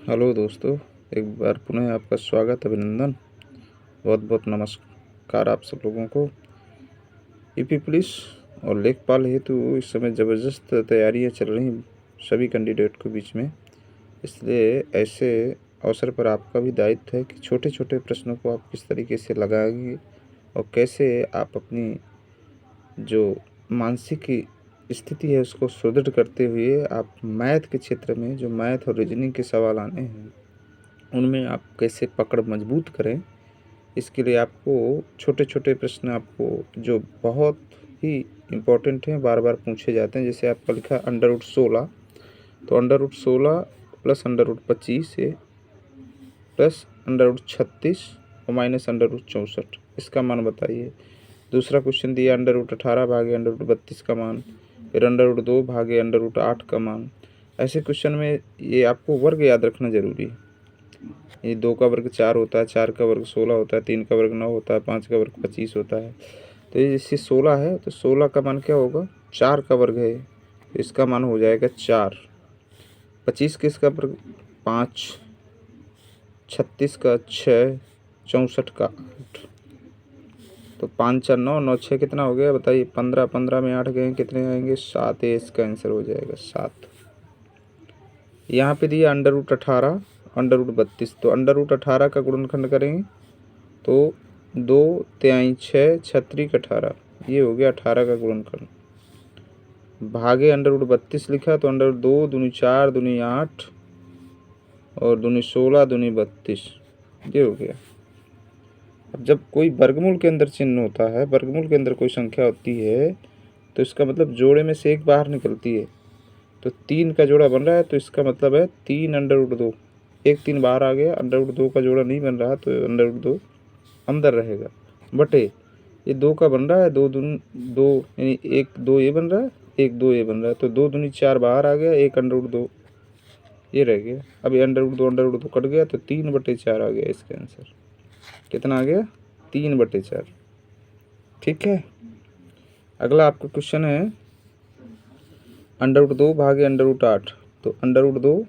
Hello दोस्तों, एक बार पुनः आपका स्वागत, अभिनंदन, बहुत बहुत नमस्कार आप सब लोगों को। यूपी पुलिस और लेखपाल हेतु इस समय ज़बरदस्त तैयारियां चल रही सभी कैंडिडेट के बीच में। इसलिए ऐसे अवसर पर आपका भी दायित्व है कि छोटे छोटे प्रश्नों को आप किस तरीके से लगाएंगे और कैसे आप अपनी जो मानसिक स्थिति है उसको सुदृढ़ करते हुए आप मैथ के क्षेत्र में जो मैथ और रीजनिंग के सवाल आने हैं उनमें आप कैसे पकड़ मजबूत करें। इसके लिए आपको छोटे छोटे प्रश्न आपको जो बहुत ही इम्पोर्टेंट हैं बार बार पूछे जाते हैं। जैसे आपका लिखा √16, तो √16 प्लस √25 है प्लस √36 और माइनस √64, इसका मान बताइए। दूसरा क्वेश्चन दिया √18 भागे √32 का मान, फिर √2 भागे √8 का मान। ऐसे क्वेश्चन में ये आपको वर्ग याद रखना जरूरी है। ये 2 का वर्ग 4 होता है, 4 का वर्ग 16 होता है, 3 का वर्ग 9 होता है, 5 का वर्ग 25 होता है। तो ये जैसे 16 है तो 16 का मान क्या होगा, 4 का वर्ग है तो इसका मान हो जाएगा 4। 25 किसका वर्ग 5, 36 का 6, 64 का 8। तो 5 4 9 9 6 कितना हो गया बताइए, 15, 15 में 8 गए कितने आएंगे 7, इसका आंसर हो जाएगा 7। यहाँ पे दिया √18 √32, तो √18 का गुणनखंड करेंगे तो 2 तिहाई 6 छत्रिक 18, ये हो गया 18 का गुणनखंड। भागे √32 लिखा तो √2 दूनी 4 दूनी 8 और दूनी 16 दूनी 32, ये हो गया। अब जब कोई वर्गमूल के अंदर चिन्ह होता है, वर्गमूल के अंदर कोई संख्या होती है तो इसका मतलब जोड़े में से एक बाहर निकलती है। तो 3 का जोड़ा बन रहा है तो इसका मतलब है 3√2, एक 3 बाहर आ गया, √2 का जोड़ा नहीं बन रहा तो √2 अंदर रहेगा, बटे ये 2 का बन रहा है, 2 दूनी 2 यानी 1 2 ये बन रहा है, 1 2 ये बन रहा है, तो 2 दूनी 4 बाहर आ गया, 1 √2 ये रह गया। अब ये √2 कट गया तो 3/4 आ गया। इसका आंसर कितना आ गया, 3/4। ठीक है। अगला आपका क्वेश्चन है √2 भागे √8, तो √2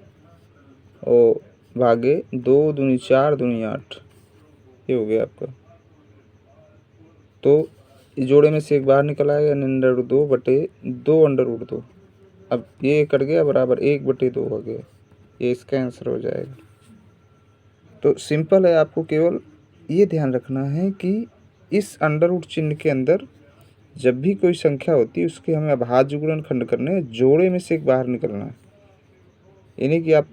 और भागे 2 दूनी 4 दूनी 8, ये हो गया आपका। तो जोड़े में से एक बाहर निकल आएगा, √2/2 अब ये कट गया बराबर 1/2 हो गया, ये इसका आंसर हो जाएगा। तो सिंपल है, आपको केवल ये ध्यान रखना है कि इस अंडर चिन्ह के अंदर जब भी कोई संख्या होती है उसके हमें अभाज्य गुणनखंड करने हैं, जोड़े में से एक बाहर निकलना है। यानी कि आप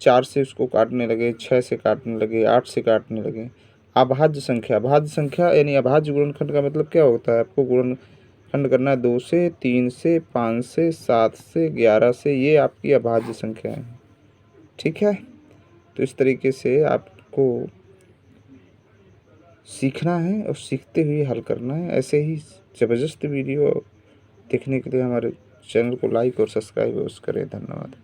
4 से उसको काटने लगे, 6 से काटने लगे, 8 से काटने लगे। अभाज्य संख्या यानी अभाज्य गुणनखंड का मतलब क्या होता है, आपको गुणनखंड करना है 2 से, 3 से, 5 से, 7 से, 11 से, ये आपकी अभाज्य संख्या है। ठीक है। तो इस तरीके से आपको सीखना है और सीखते हुए हल करना है। ऐसे ही ज़बरदस्त वीडियो देखने के लिए हमारे चैनल को लाइक और सब्सक्राइब करें। धन्यवाद।